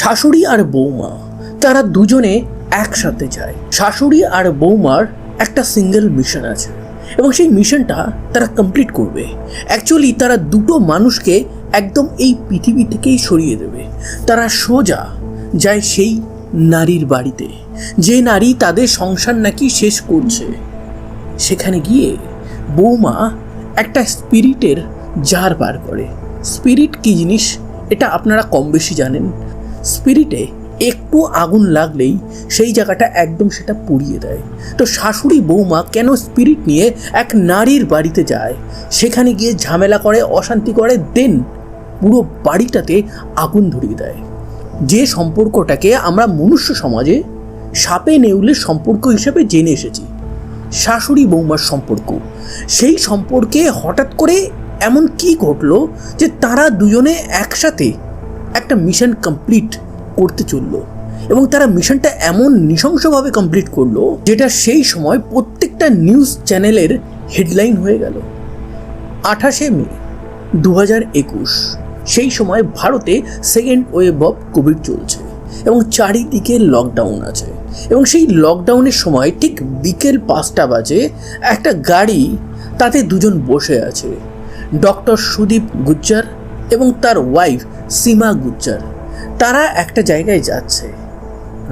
শাশুড়ি আর বৌমা তারা দুজনে একসাথে যায়। শাশুড়ি আর বৌমার একটা সিঙ্গেল মিশন আছে এবং সেই মিশনটা তারা কমপ্লিট করবে। অ্যাকচুয়ালি তারা দুটো মানুষকে একদম এই পৃথিবী থেকেই সরিয়ে দেবে। তারা সোজা যায় সেই নারীর বাড়িতে, যে নারী তাদের সংসার নাকি শেষ করছে। সেখানে গিয়ে বৌমা একটা স্পিরিটের জার বার করে। স্পিরিট কী জিনিস এটা আপনারা কম বেশি জানেন। স্পিরিটে একটু আগুন লাগলেই সেই জায়গাটা একদম সেটা পুড়িয়ে দেয়। তো শাশুড়ি বৌমা কেন স্পিরিট নিয়ে এক নারীর বাড়িতে যায়, সেখানে গিয়ে ঝামেলা করে, অশান্তি করে, দেন পুরো বাড়িটাতে আগুন ধরিয়ে দেয়। যে সম্পর্কটাকে আমরা মনুষ্য সমাজে সাপে নেউলের সম্পর্ক হিসেবে জেনে এসেছি, শাশুড়ি বৌমার সম্পর্ক, সেই সম্পর্কে হঠাৎ করে এমন কি ঘটলো যে তারা দুজনে একসাথে একটা মিশন কমপ্লিট করতে চললো এবং তারা মিশনটা এমন নৃশংসভাবে কমপ্লিট করলো যেটা সেই সময় প্রত্যেকটা নিউজ চ্যানেলের হেডলাইন হয়ে গেল। 28শে মে 2021 সেই সময় ভারতে সেকেন্ড ওয়েভ অফ কোভিড চলছে এবং চারিদিকে লকডাউন আছে। এবং সেই লকডাউনের সময় ঠিক বিকেল 5টা বাজে একটা গাড়ি, তাতে দুজন বসে আছে, ডক্টর সুদীপ গুজ্জার এবং তার ওয়াইফ সীমা গুজ্জার। তারা একটা জায়গায় যাচ্ছে,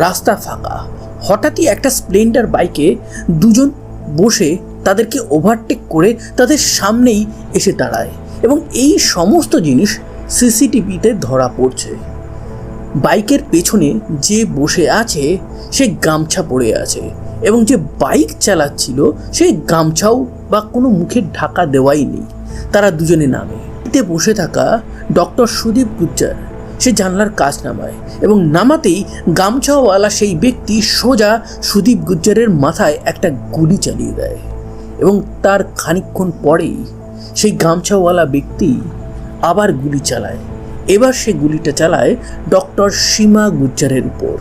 রাস্তা ফাঁকা। হঠাৎই একটা স্প্লেন্ডার বাইকে দুজন বসে তাদেরকে ওভারটেক করে তাদের সামনেই এসে দাঁড়ায় এবং এই সমস্ত জিনিস সিসিটিভিতে ধরা পড়ছে। বাইকের পেছনে যে বসে আছে সে গামছা পরে আছে এবং যে বাইক চালাচ্ছিল সে গামছাও বা কোনো মুখের ঢাকা দেওয়াই নেই। তারা দুজনে নামে। এতে বসে থাকা ডক্টর সুদীপ গুজ্জার সে জানলার কাচ নামায় এবং নামাতেই গামছাওয়ালা সেই ব্যক্তি সোজা সুদীপ গুজ্জারের মাথায় একটা গুলি চালিয়ে দেয় এবং তার খানিকক্ষণ পরেই সেই গামছাওয়ালা ব্যক্তি আবার গুলি চালায়। এবার সে গুলিটা চালায় ডক্টর সীমা গুজ্জারের উপর।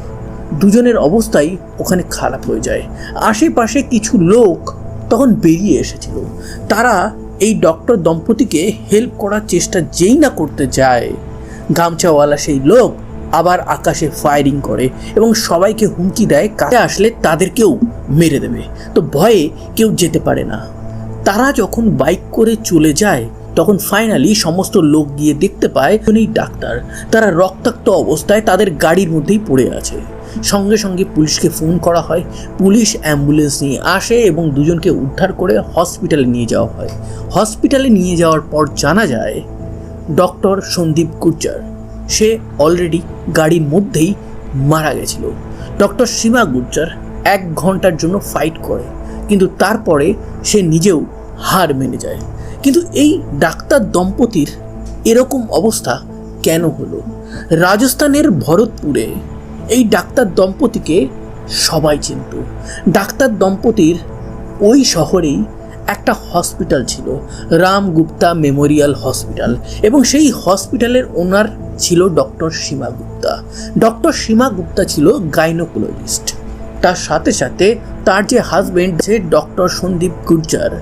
দুজনের অবস্থাই ওখানে খারাপ হয়ে যায়। আশেপাশে কিছু লোক তখন বেরিয়ে এসেছিল। তারা এই ডক্টর দম্পতিকে হেল্প করার চেষ্টা যেই না করতে যায়, গামছাওয়ালা সেই লোক আবার আকাশে ফায়ারিং করে এবং সবাইকে হুমকি দেয় কাছে আসলে তাদেরকেও মেরে দেবে। তো ভয়ে কেউ যেতে পারে না। তারা যখন বাইক করে চলে যায় তখন ফাইনালি সমস্ত লোক গিয়ে দেখতে পায় উনি ডাক্তার। তারা রক্তাক্ত অবস্থায় তাদের গাড়ির মধ্যেই পড়ে আছে। সঙ্গে সঙ্গে পুলিশকে ফোন করা হয়। পুলিশ অ্যাম্বুলেন্স নিয়ে আসে এবং দুজনকে উদ্ধার করে হসপিটালে নিয়ে যাওয়া হয়। হসপিটালে নিয়ে যাওয়ার পর জানা যায় ডক্টর সন্দীপ গুজ্জার সে অলরেডি গাড়ির মধ্যেই মারা গেছিল। ডক্টর সীমা গুজ্জার 1 ঘন্টার জন্য ফাইট করে, কিন্তু তারপরে সে নিজেও হার মেনে যায়। কিন্তু এই ডাক্তার দম্পতির এরকম অবস্থা কেন হলো? রাজস্থানের ভরতপুরে এই ডাক্তার দম্পতিকে সবাই চিনত। ডাক্তার দম্পতির ওই শহরেই একটা হসপিটাল ছিল, রাম গুপ্তা মেমোরিয়াল হসপিটাল, এবং সেই হসপিটালের ওনার ছিল ডক্টর সীমা গুপ্তা। ডক্টর সীমা গুপ্তা ছিল গাইনোকোলজিস্ট। তার সাথে সাথে তার যে হাজবেন্ড সে ডক্টর সন্দীপ গুজ্জার,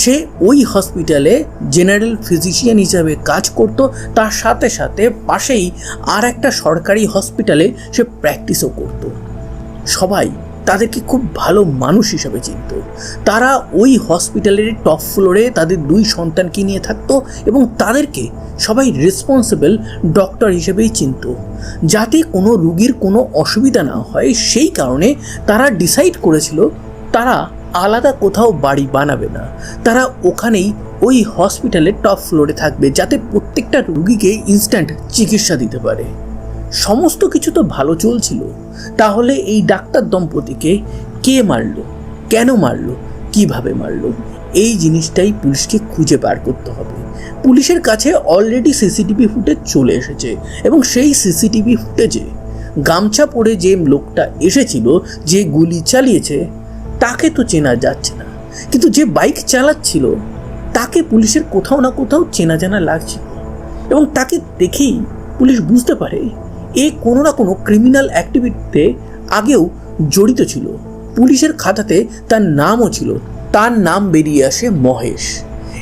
সে ওই হসপিটালে জেনারেল ফিজিশিয়ান হিসাবে কাজ করত। তার সাথে সাথে পাশেই আর একটা সরকারি হসপিটালে সে প্র্যাকটিসও করত। সবাই তাদেরকে খুব ভালো মানুষ হিসাবে চিনত। তারা ওই হসপিটালের টপ ফ্লোরে তাদের 2 সন্তানকে নিয়ে থাকতো এবং তাদেরকে সবাই রেসপন্সিবল ডক্টর হিসেবেই চিনত। যাতে কোনো রুগীর কোনো অসুবিধা না হয় সেই কারণে তারা ডিসাইড করেছিল তারা আলাদা কোথাও বাড়ি বানাবে না। তারা ওখানেই ওই হসপিটালের টপ ফ্লোরে থাকবে যাতে প্রত্যেকটা রুগীকে ইনস্ট্যান্ট চিকিৎসা দিতে পারে। সমস্ত কিছু তো ভালো চলছিল, তাহলে এই ডাক্তার দম্পতিকে কে মারলো, কেন মারলো, কিভাবে মারলো, এই জিনিসটাই পুলিশকে খুঁজে বার করতে হবে। পুলিশের কাছে অলরেডি সিসিটিভি ফুটেজ চলে এসেছে এবং সেই সিসিটিভি ফুটেজে গামছা পরে যে লোকটা এসেছিল, যে গুলি চালিয়েছে, তাকে তো চেনা যাচ্ছে না, কিন্তু যে বাইক চালাচ্ছিল তাকে পুলিশের কোথাও না কোথাও চেনা জানা লাগছিল এবং তাকে দেখেই পুলিশ বুঝতে পারে এ কোনো না কোনো ক্রিমিনাল অ্যাক্টিভিটিতে আগেও জড়িত ছিল। পুলিশের খাতাতে তার নামও ছিল। তার নাম বেরিয়ে আসে মহেশ।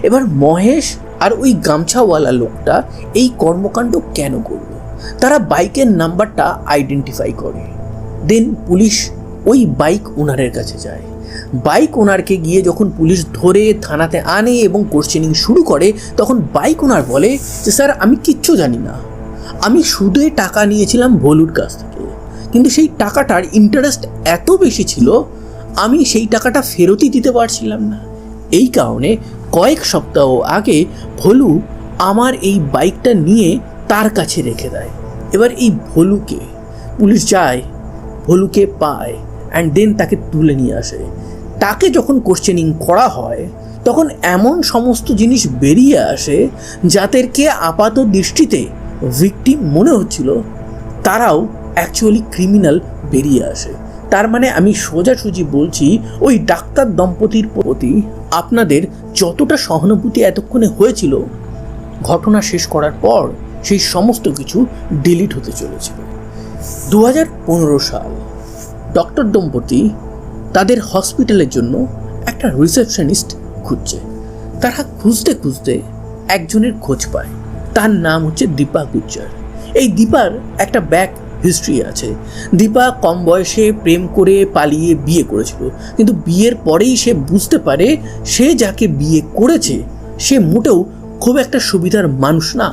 এবার মহেশ আর ওই গামছাওয়ালা লোকটা এই কর্মকাণ্ড কেন করলো? তারা বাইকের নাম্বারটা আইডেন্টিফাই করে। দেন পুলিশ ওই বাইক ওনারের কাছে যায়। বাইক ওনারকে গিয়ে যখন পুলিশ ধরে থানাতে আনে এবং কোশ্চেনিং শুরু করে, তখন বাইক ওনার বলে যে স্যার আমি কিচ্ছু জানি না, আমি সুদে টাকা নিয়েছিলাম ভলুর কাছ থেকে, কিন্তু সেই টাকাটার ইন্টারেস্ট এত বেশি ছিল আমি সেই টাকাটা ফেরতই দিতে পারছিলাম না। এই কারণে কয়েক সপ্তাহ আগে ভলু আমার এই বাইকটা নিয়ে তার কাছে রেখে দেয়। এবার এই ভলুকে পুলিশ যায়, ভলুকে পায় অ্যান্ড দেন তাকে তুলে নিয়ে আসে। তাকে যখন কোশ্চেনিং করা হয় তখন এমন সমস্ত জিনিস বেরিয়ে আসে যাদেরকে আপাত দৃষ্টিতে ভিকটিম মনে হচ্ছিল তারাও অ্যাকচুয়ালি ক্রিমিনাল বেরিয়ে আসে। তার মানে আমি সোজাসুজি বলছি, ওই ডাক্তার দম্পতির প্রতি আপনাদের যতটা সহানুভূতি এতক্ষণে হয়েছিল, ঘটনা শেষ করার পর সেই সমস্ত কিছু ডিলিট হতে চলেছিল। 2015 সাল, ডক্টর দম্পতি তাদের হসপিটালের জন্য একটা রিসেপশনিস্ট খুঁজছে। তারা খুঁজতে খুঁজতে একজনের খোঁজ পায়, তার নাম হচ্ছে দীপা গুজ্জার। এই দীপার একটা ব্যাক হিস্ট্রি আছে। দীপা কম বয়সে প্রেম করে পালিয়ে বিয়ে করেছিল, কিন্তু বিয়ের পরেই সে বুঝতে পারে সে যাকে বিয়ে করেছে সে মোটেও খুব একটা সুবিধার মানুষ না।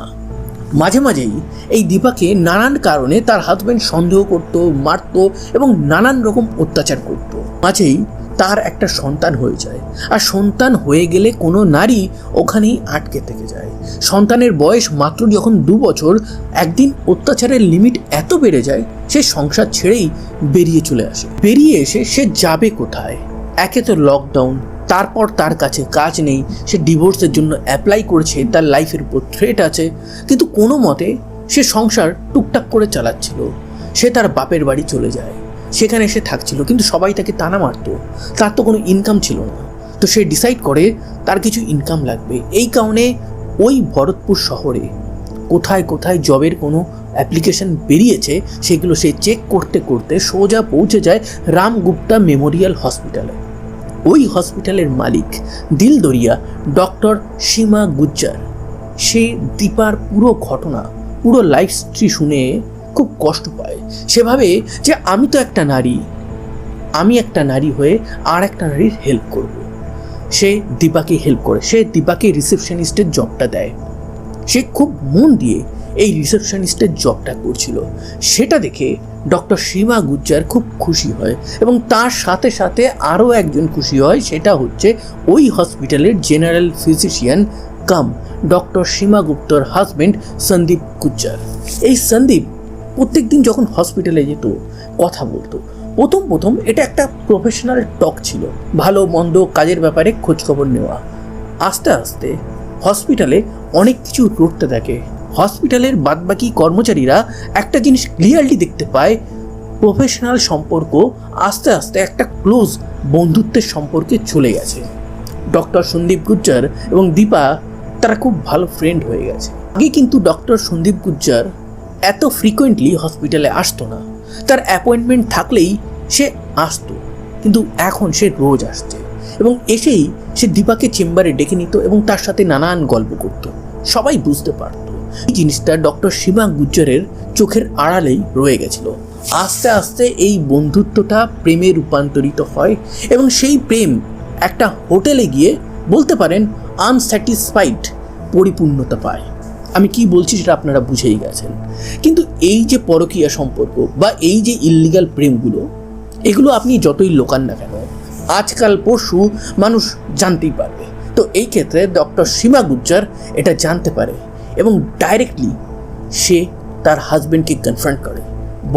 মাঝে মাঝেই এই দীপাকে নানান কারণে তার হাজব্যান্ড সন্দেহ করত, মারত এবং নানান রকম অত্যাচার করত। মাঝেই তার একটা সন্তান হয়ে যায়, আর সন্তান হয়ে গেলে কোনো নারী ওখানেই আটকে থেকে যায়। সন্তানের বয়স মাত্র যখন 2 বছর, একদিন অত্যাচারের লিমিট এত বেড়ে যায় সে সংসার ছেড়েই বেরিয়ে চলে আসে। বেরিয়ে এসে সে যাবে কোথায়? একে তো লকডাউন, তারপর তার কাছে কাজ নেই, সে ডিভোর্সের জন্য অ্যাপ্লাই করেছে, তার লাইফের উপর থ্রেট আছে, কিন্তু কোনো মতে সে সংসার টুকটাক করে চালাচ্ছিল। সে তার বাপের বাড়ি চলে যায়, সেখানে সে থাকছিল, কিন্তু সবাই তাকে তানা মারত, তার তো কোনো ইনকাম ছিল না। তো সে ডিসাইড করে তার কিছু ইনকাম লাগবে। এই কারণে ওই ভরতপুর শহরে কোথায় কোথায় জবের কোনো অ্যাপ্লিকেশন বেরিয়েছে সেগুলো সে চেক করতে করতে সোজা পৌঁছে যায় রামগুপ্তা মেমোরিয়াল হসপিটালে। ওই হসপিটালের মালিক দিলদরিয়া ডক্টর সীমা গুজ্জার, সে দীপার পুরো ঘটনা, পুরো লাইফ হিস্ট্রি শুনে খুব কষ্ট পায়। সেভাবে যে আমি তো একটা নারী, আমি একটা নারী হয়ে আর একটা নারীর হেল্প করব। সে দীপাকে হেল্প করে, সে দীপাকে রিসেপশনিস্টের জবটা দেয়। সে খুব মন দিয়ে এই রিসেপশনিস্টের জবটা করছিল। সেটা দেখে ডক্টর সীমা গুজ্জার খুব খুশি হয় এবং তার সাথে সাথে আরও একজন খুশি হয়, সেটা হচ্ছে ওই হসপিটালের জেনারেল ফিজিশিয়ান কাম ডক্টর সীমা গুপ্তর হাজব্যান্ড সন্দীপ গুজ্জার। এই সন্দীপ প্রত্যেক দিন যখন হসপিটালে যেত, কথা বলতো, প্রথম এটা একটা প্রফেশনাল টক ছিল, ভালো মন্দ কাজের ব্যাপারে খোঁজখবর নেওয়া। আস্তে আস্তে হসপিটালে অনেক কিছু ঘটতে থাকে। হসপিটালের বাদবাকি কর্মচারীরা একটা জিনিস ক্লিয়ারলি দেখতে পায়, প্রফেশনাল সম্পর্ক আস্তে আস্তে একটা ক্লোজ বন্ধুত্বের সম্পর্কে চলে গেছে। ডক্টর সন্দীপ গুজ্জার এবং দীপা তারা খুব ভালো ফ্রেন্ড হয়ে গেছে। আগে কিন্তু ডক্টর সন্দীপ গুজ্জার এত ফ্রিকোয়েন্টলি হসপিটালে আসতো না, তার অ্যাপয়েন্টমেন্ট থাকলেই সে আসতো, কিন্তু এখন সে রোজ আসছে এবং এসেই সে দীপাকে চেম্বারে ডেকে নিত এবং তার সাথে নানান গল্প করত। সবাই বুঝতে পারত এই জিনিসটা ডক্টর সীমা গুজ্জারের চোখের আড়ালেই রয়ে গেছিল। আস্তে আস্তে এই বন্ধুত্বটা প্রেমে রূপান্তরিত হয় এবং সেই প্রেম একটা হোটেলে গিয়ে বলতে পারেন আনস্যাটিসফাইড পরিপূর্ণতা পায়। আমি কি বলছি সেটা আপনারা বুঝেই গেছেন। কিন্তু এই যে পরকীয়া সম্পর্ক বা এই যে ইল্লিগাল প্রেমগুলো, এগুলো আপনি যতই লোকান না কেন, আজকাল পরশু মানুষ জানতেই পারবে। তো এই ক্ষেত্রে ডক্টর সীমা গুজ্জার এটা জানতে পারে এবং ডাইরেক্টলি সে তার হাজব্যান্ডকে কনফ্রন্ট করে,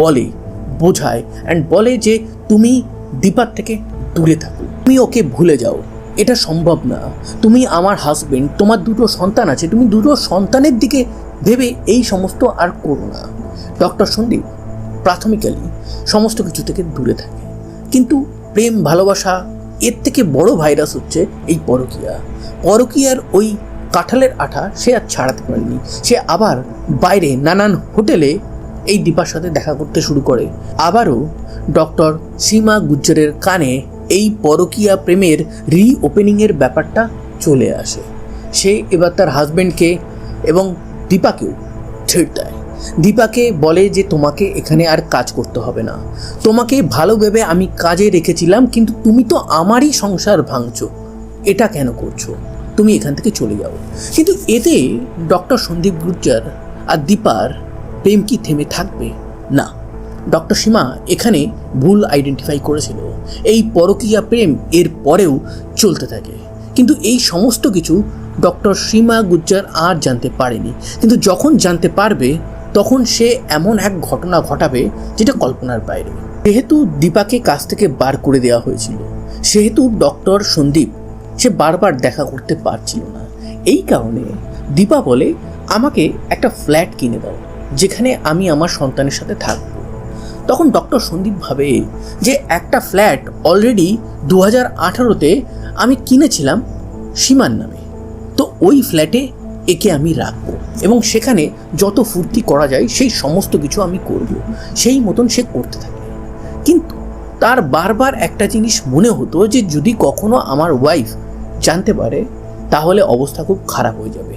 বলে, বোঝায় অ্যান্ড বলে যে তুমি দীপার থেকে দূরে থাকো, তুমি ওকে ভুলে যাও, এটা সম্ভব না, তুমি আমার হাজব্যান্ড, তোমার 2টো সন্তান আছে, তুমি 2টো সন্তানের দিকে ভেবে এই সমস্ত আর করো না। ডক্টর সন্দীপ প্রাথমিক্যালি সমস্ত কিছু থেকে দূরে থাকে, কিন্তু প্রেম ভালোবাসা এর থেকে বড় ভাইরাস হচ্ছে এই পরকীয়ার ওই কাঁঠালের আঠা সে আর ছাড়াতে পারেনি। সে আবার বাইরে নানান হোটেলে এই দীপার সাথে দেখা করতে শুরু করে। আবারও ডক্টর সীমা গুজ্জারের কানে এই পরকীয়া প্রেমের রিওপেনিংয়ের ব্যাপারটা চলে আসে। সে এবার তার হাজব্যান্ডকে এবং দীপাকেও ছেড়ে দেয়। দীপাকে বলে যে তোমাকে এখানে আর কাজ করতে হবে না, তোমাকে ভালো ভেবে আমি কাজে রেখেছিলাম, কিন্তু তুমি তো আমারই সংসার ভাঙছো, এটা কেন করছো, তুমি এখান থেকে চলে যাও। কিন্তু এতে ডক্টর সন্দীপ গুর্জর আর দীপার প্রেম কি থেমে থাকবে? না, ডক্টর সীমা এখানে ভুল আইডেন্টিফাই করেছিল। এই পরকীয়া প্রেম এর পরেও চলতে থাকে, কিন্তু এই সমস্ত কিছু ডক্টর সীমা গুর্জর আর জানতে পারেনি। কিন্তু যখন জানতে পারবে তখন সে এমন এক ঘটনা ঘটাবে যেটা কল্পনার বাইরে। যেহেতু দীপাকে কাজ থেকে বার করে দেওয়া হয়েছিল, সেহেতু ডক্টর সন্দীপ সে বারবার দেখা করতে পারছিল না। এই কারণে দীপা বলে আমাকে একটা ফ্ল্যাট কিনে দাও যেখানে আমি আমার সন্তানের সাথে থাকব। তখন ডক্টর সন্দীপ ভাবে যে একটা ফ্ল্যাট অলরেডি 2018-তে আমি কিনেছিলাম সীমার নামে, তো ওই ফ্ল্যাটে একে আমি রাখবো এবং সেখানে যত ফুর্তি করা যায় সেই সমস্ত কিছু আমি করব। সেই মতন সে করতে থাকে। কিন্তু তার বারবার একটা জিনিস মনে হতো যে যদি কখনো আমার ওয়াইফ জানতে পারে তাহলে অবস্থা খুব খারাপ হয়ে যাবে।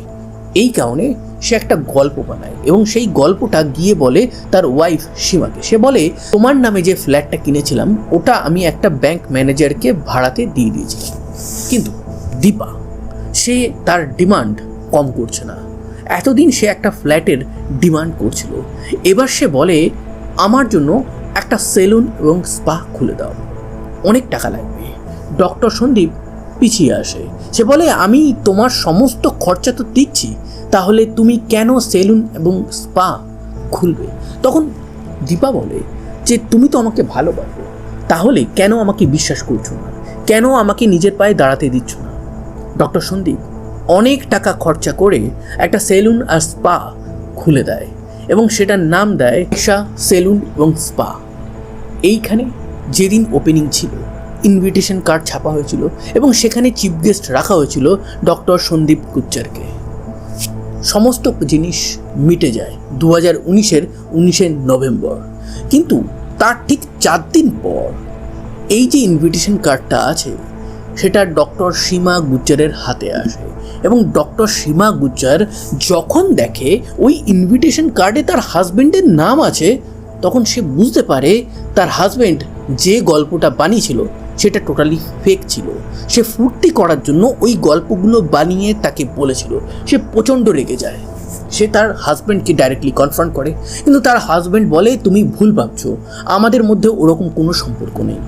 এই কারণে সে একটা গল্প বানায় এবং সেই গল্পটা গিয়ে বলে তার ওয়াইফ সীমাকে। সে বলে তোমার নামে যে ফ্ল্যাটটা কিনেছিলাম ওটা আমি একটা ব্যাংক ম্যানেজারকে ভাড়াতে দিয়ে দিয়েছিলাম। কিন্তু দীপা সে তার ডিমান্ড কম করছে না। এতদিন সে একটা ফ্ল্যাটের ডিমান্ড করছিল, এবার সে বলে আমার জন্য একটা সেলুন এবং স্পা খুলে দাও, অনেক টাকা লাগবে। ডক্টর সন্দীপ পিছিয়ে আসে। সে বলে আমি তোমার সমস্ত খরচা তো দিচ্ছি, তাহলে তুমি কেন সেলুন এবং স্পা খুলবে? তখন দীপা বলে যে তুমি তো আমাকে ভালোবাসো, তাহলে কেন আমাকে বিশ্বাস করছো না, কেন আমাকে নিজের পায়ে দাঁড়াতে দিচ্ছ না? ডক্টর সন্দীপ অনেক টাকা খরচা করে একটা সেলুন আর স্পা খুলে দেয় এবং সেটার নাম দেয় ঈশা সেলুন এবং স্পা। এইখানে যেদিন ওপেনিং ছিল ইনভিটেশন কার্ড ছাপা হয়েছিল এবং সেখানে চিফ গেস্ট রাখা হয়েছিল ডক্টর সন্দীপ গুর্জরকে। সমস্ত জিনিস মিটে যায় 2019-এর নভেম্বর। কিন্তু তার ঠিক 4 দিন পর এই যে ইনভিটেশন কার্ডটা আছে সেটা ডক্টর সীমা গুর্জরের হাতে আসে এবং ডক্টর সীমা গুর্জর যখন দেখে ওই ইনভিটেশন কার্ডে তার হাজবেন্ডের নাম আছে তখন সে বুঝতে পারে তার হাজবেন্ড যে গল্পটা বানিয়েছিল সেটা টোটালি ফেক ছিল। সে ফুর্তি করার জন্য ওই গল্পগুলো বানিয়ে তাকে বলেছিল। সে প্রচণ্ড রেগে যায়। সে তার হাজব্যান্ডকে ডাইরেক্টলি কনফ্রন্ট করে, কিন্তু তার হাজব্যান্ড বলে তুমি ভুল ভাবছো, আমাদের মধ্যে ওরকম কোনো সম্পর্ক নেই।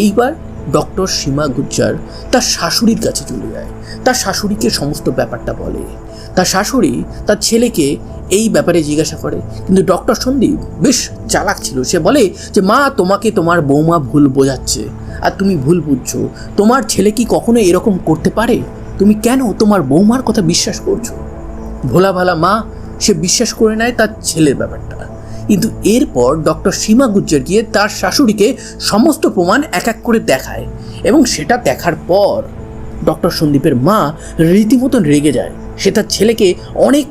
এইবার ডক্টর সীমা গুর্জর তার শাশুড়ির কাছে চলে যায়, তার শাশুড়িকে সমস্ত ব্যাপারটা বলে। তার শাশুড়ি তার ছেলেকে এই ব্যাপারে জিজ্ঞাসা করে, কিন্তু ডক্টর সন্দীপ বেশ চালাক ছিল। সে বলে যে মা তোমাকে তোমার বৌমা ভুল বোঝাচ্ছে আর তুমি ভুল বুঝছো, তোমার ছেলে কি কখনো এরকম করতে পারে? তুমি কেন তোমার বৌমার কথা বিশ্বাস করছো? ভোলা ভালা মা সে বিশ্বাস করে নেয় তার ছেলের ব্যাপারটা। কিন্তু এরপর ডক্টর সীমা গুর্জর গিয়ে তার শাশুড়িকে সমস্ত প্রমাণ এক এক করে দেখায় এবং সেটা দেখার পর ডক্টর সন্দীপের মা রীতিমতন রেগে যায়। সে তার ছেলেকে অনেক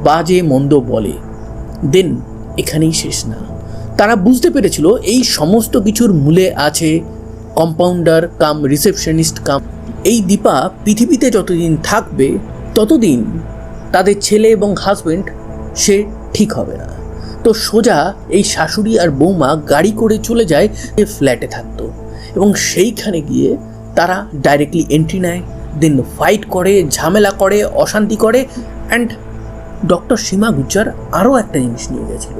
বাজে মন্দ বলে। দেন এখানেই শেষ না। তারা বুঝতে পেরেছিল এই সমস্ত কিছুর মূলে আছে কম্পাউন্ডার কাম রিসেপশনিস্ট কাম। এই দীপা পৃথিবীতে যতদিন থাকবে ততদিন তাদের ছেলে এবং হাজব্যান্ড সে ঠিক হবে না। তো সোজা এই শাশুড়ি আর বৌমা গাড়ি করে চলে যায় ফ্ল্যাটে থাকতো এবং সেইখানে গিয়ে তারা ডাইরেক্টলি এন্ট্রি নেয়, দেন ফাইট করে, ঝামেলা করে, অশান্তি করে। অ্যান্ড ডক্টর সীমা গুর্জর আরও একটা জিনিস নিয়ে গেছিল,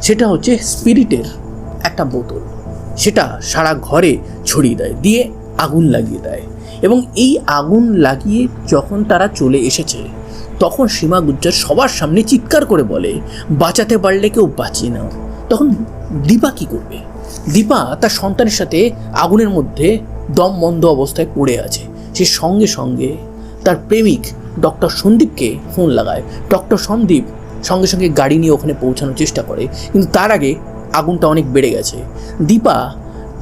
সেটা হচ্ছে স্পিরিটের একটা বোতল। সেটা সারা ঘরে ছড়িয়ে দেয়, দিয়ে আগুন লাগিয়ে দেয় এবং এই আগুন লাগিয়ে যখন তারা চলে এসেছে তখন সীমা গুর্জর সবার সামনে চিৎকার করে বলে বাঁচাতে পারলে কেউ বাঁচিয়ে নাও। তখন দীপা কী করবে? দীপা তার সন্তানের সাথে আগুনের মধ্যে দম বন্ধ অবস্থায় পড়ে আছে। সে সঙ্গে সঙ্গে তার প্রেমিক ডক্টর সন্দীপকে ফোন লাগায়। ডক্টর সন্দীপ সঙ্গে সঙ্গে গাড়ি নিয়ে ওখানে পৌঁছানোর চেষ্টা করে, কিন্তু তার আগে আগুনটা অনেক বেড়ে গেছে। দীপা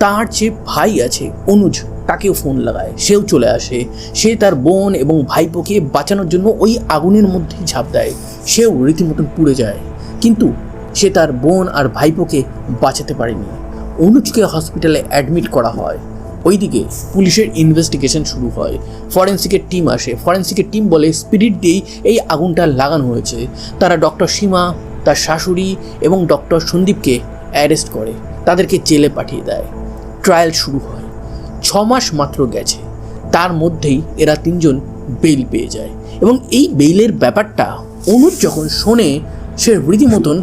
তার যে ভাই আছে অনুজ তাকেও ফোন লাগায়, সেও চলে আসে। সে তার বোন এবং ভাইপোকে বাঁচানোর জন্য ওই আগুনের মধ্যে ঝাঁপ দেয়। সেও রীতিমতন পুড়ে যায়, কিন্তু সে তার বোন আর ভাইপোকে বাঁচাতে পারেনি। অনুজকে হসপিটালে অ্যাডমিট করা হয়। ওইদিকে পুলিশের ইনভেস্টিগেশন শুরু হয়। ফরেন্সিকের টিম আসে। ফরেন্সিকের টিম বলে স্পিরিট দিয়েই এই আগুনটা লাগানো হয়েছে। তারা ডক্টর সীমা তার শাশুড়ি এবং ডক্টর সন্দীপকে অ্যারেস্ট করে, তাদেরকে জেলে পাঠিয়ে দেয়। ট্রায়াল শুরু হয়। 6 মাস মাত্র গেছে, তার মধ্যেই এরা 3 জন বেইল পেয়ে যায়। এবং এই বেইলের ব্যাপারটা অনুজ যখন শোনে সে রীতিমতন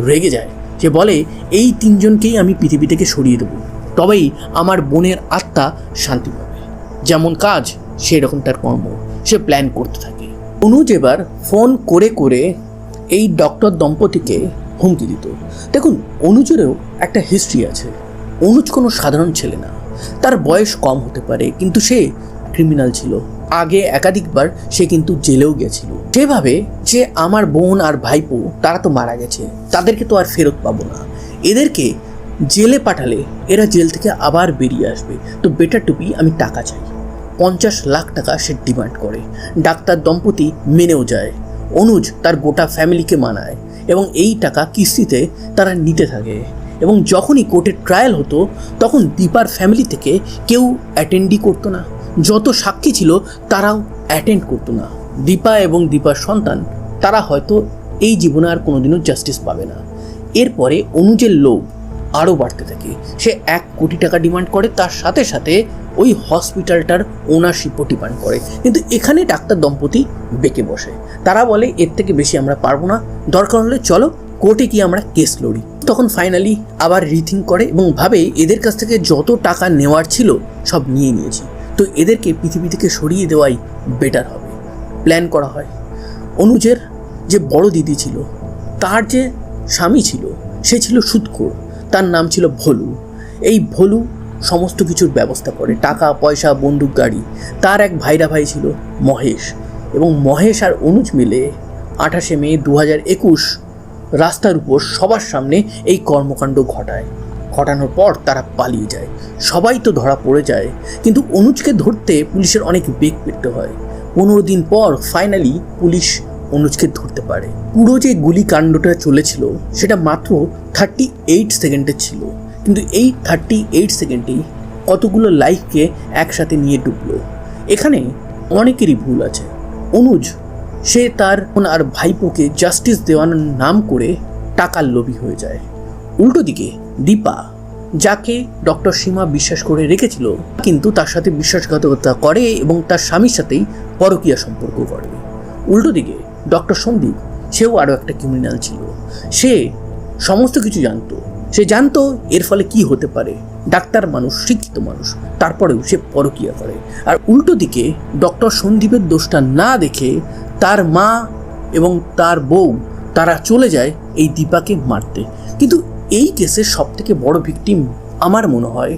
রেগে যায়। সে বলে, এই 3 জনকেই আমি পৃথিবী থেকে সরিয়ে দেবো, তবেই আমার বোনের আত্মা শান্তি পাবে। যেমন কাজ সেই রকম তার কর্ম, সে প্ল্যান করতে থাকে। অনুজ এবার ফোন করে করে এই ডক্টর দম্পতিকে হুমকি দিত। দেখুন, অনুজেরও একটা হিস্ট্রি আছে। অনুজ কোনো সাধারণ ছেলে না, তার বয়স কম হতে পারে, কিন্তু সে ক্রিমিনাল ছিল। আগে একাধিকবার সে কিন্তু জেলেও গেছিল। সেভাবে যে আমার বোন আর ভাইপো তারা তো মারা গেছে, তাদেরকে তো আর ফেরত পাবো না, এদেরকে জেলে পাঠালে এরা জেল থেকে আবার বেরিয়ে আসবে, তো বেটার টু বি আমি টাকা চাই। 50 লাখ টাকা সে ডিমান্ড করে। ডাক্তার দম্পতি মেনেও যায়। অনুজ তার গোটা ফ্যামিলিকে মানায় এবং এই টাকা কিস্তিতে তারা নিতে থাকে। এবং যখনই কোর্টের ট্রায়াল হতো তখন দীপার ফ্যামিলি থেকে কেউ অ্যাটেন্ডই করতো না, যত সাক্ষী ছিল তারাও অ্যাটেন্ড করতো না। দীপা এবং দীপার সন্তান তারা হয়তো এই জীবনে আর কোনোদিনও জাস্টিস পাবে না। এরপরে অনুজের লোভ আরও বাড়তে থাকে। সে 1 কোটি টাকা ডিমান্ড করে, তার সাথে সাথে ওই হসপিটালটার ওনারশিপও ডিমান্ড করে। কিন্তু এখানে ডাক্তার দম্পতি বেঁকে বসে। তারা বলে, এর থেকে বেশি আমরা পারবো না, দরকার হলে চলো কোর্টে গিয়ে আমরা কেস লড়ি। তখন ফাইনালি আবার রিথিঙ্ক করে এবং ভাবে এদের কাছ থেকে যত টাকা নেওয়ার ছিল সব নিয়ে নিয়েছি, তো এদেরকে পৃথিবী থেকে সরিয়ে দেওয়াই বেটার হবে। প্ল্যান করা হয়। অনুজের যে বড় দিদি ছিল, তার যে স্বামী ছিল সে ছিল সুদখোর, তার নাম ছিল ভোলু। এই ভোলু সমস্ত কিছুর ব্যবস্থা করে, টাকা পয়সা, বন্দুক, গাড়ি। তার এক ভাইরা ভাই ছিল মহেশ, এবং মহেশ আর অনুজ মিলে 28শে মে 2021 রাস্তার উপর সবার সামনে এই কর্মকাণ্ড ঘটায়। ঘটানোর পর তারা পালিয়ে যায়। সবাই তো ধরা পড়ে যায়, কিন্তু অনুজকে ধরতে পুলিশের অনেক বেগ পেতে হয়। 15 দিন পর ফাইনালি পুলিশ অনুজকে ধরতে পারে। পুরো যে গুলিকাণ্ডটা চলেছিল সেটা মাত্র 38 সেকেন্ডের ছিল, কিন্তু এই 38 সেকেন্ডেই কতগুলো লাইফকে একসাথে নিয়ে ডুবলো। এখানে অনেকেরই ভুল আছে। অনুজ সে তার আর ভাইপোকে জাস্টিস দেওয়ানোর নাম করে টাকার লোভী হয়ে যায়। উল্টো দিকে দীপা, যাকে ডক্টর সীমা বিশ্বাস করে রেখেছিল, কিন্তু তার সাথে বিশ্বাসঘাতকতা করে এবং তার স্বামীর সাথেই পরকীয়া সম্পর্ক করে। উল্টো দিকে ডক্টর সন্দীপ, সেও আরও একটা ক্রিমিনাল ছিল। সে সমস্ত কিছু জানতো, সে জানতো এর ফলে কি হতে পারে। ডাক্তার মানুষ, শিক্ষিত মানুষ, তারপরেও সে পরকীয়া করে। আর উল্টো দিকে ডক্টর সন্দীপের দোষটা না দেখে তার মা এবং তার বউ তারা চলে যায় এই দীপাকে মারতে। কিন্তু এই কেসের সবথেকে বড় ভিকটিম আমার মনে হয়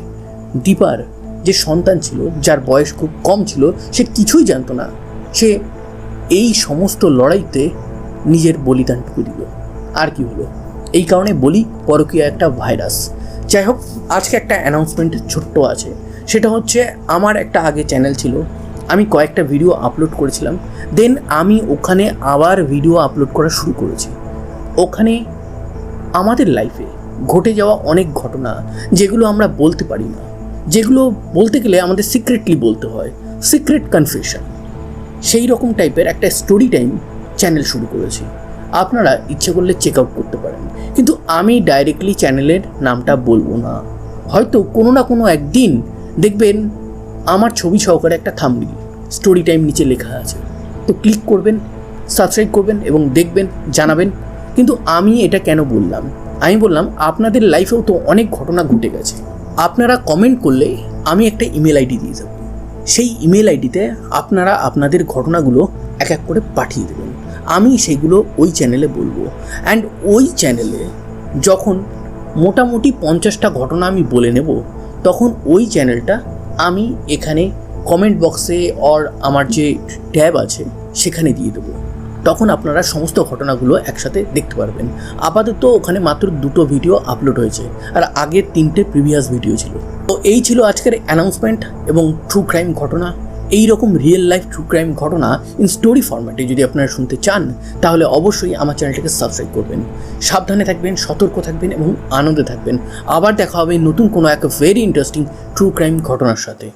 দীপার যে সন্তান ছিল, যার বয়স খুব কম ছিল, সে কিছুই জানতো না। সে এই সমস্ত লড়াইতে নিজের বলিদানটুকু দিল। আর কি হলো, এই কারণে বলি পরকীয়া একটা ভাইরাস। যাই হোক, আজকে একটা অ্যানাউন্সমেন্ট ছোট্ট আছে। সেটা হচ্ছে, আমার একটা আগে চ্যানেল ছিল, আমি কয়েকটা ভিডিও আপলোড করেছিলাম, দেন আমি ওখানে আবার ভিডিও আপলোড করা শুরু করেছি। ওখানে আমাদের লাইফে ঘটে যাওয়া অনেক ঘটনা, যেগুলো আমরা বলতে পারি না, যেগুলো বলতে গেলে আমাদের সিক্রেটলি বলতে হয়, সিক্রেট কনফেশন, সেই রকম টাইপের একটা স্টোরি টাইম চ্যানেল শুরু করেছি। আপনারা ইচ্ছে করলে চেক আউট করতে পারেন, কিন্তু আমি ডাইরেক্টলি চ্যানেলের নামটা বলবো না। হয়তো কোনো না কোনো একদিন দেখবেন আমার ছবি সহকারে একটা থাম্বনেল স্টোরি টাইম নিচে লেখা আছে, তো ক্লিক করবেন, সাবস্ক্রাইব করবেন এবং দেখবেন, জানাবেন। কিন্তু আমি এটা কেন বললাম? আমি বললাম আপনাদের লাইফেও তো অনেক ঘটনা ঘটে গেছে। আপনারা কমেন্ট করলে আমি একটা ইমেল আইডি দিয়ে দেবো, সেই ইমেল আইডিতে আপনারা আপনাদের ঘটনাগুলো এক এক করে পাঠিয়ে দেবেন। আমি সেগুলো ওই চ্যানেলে বলবো। অ্যান্ড ওই চ্যানেলে যখন মোটামুটি 50টা ঘটনা আমি বলে নেব, তখন ওই চ্যানেলটা আমি এখানে কমেন্ট বক্সে অর আমার যে ট্যাব আছে সেখানে দিয়ে দেবো। তখন আপনারা সমস্ত ঘটনাগুলো একসাথে দেখতে পারবেন। আপাতত ওখানে মাত্র 2টো ভিডিও আপলোড হয়েছে, আর আগের 3টে প্রিভিয়াস ভিডিও ছিল। তো এই ছিল আজকের অ্যানাউন্সমেন্ট এবং ট্রু ক্রাইম ঘটনা। এই রকম রিয়েল লাইফ ট্রু ক্রাইম ঘটনা ইন স্টোরি ফরম্যাটে যদি আপনারা শুনতে চান, তাহলে অবশ্যই আমার চ্যানেলটাকে সাবস্ক্রাইব করবেন। সাবধানে থাকবেন, সতর্ক থাকবেন এবং আনন্দে থাকবেন। আবার দেখা হবে নতুন কোনো এক ভেরি ইন্টারেস্টিং ট্রু ক্রাইম ঘটনার সাথে।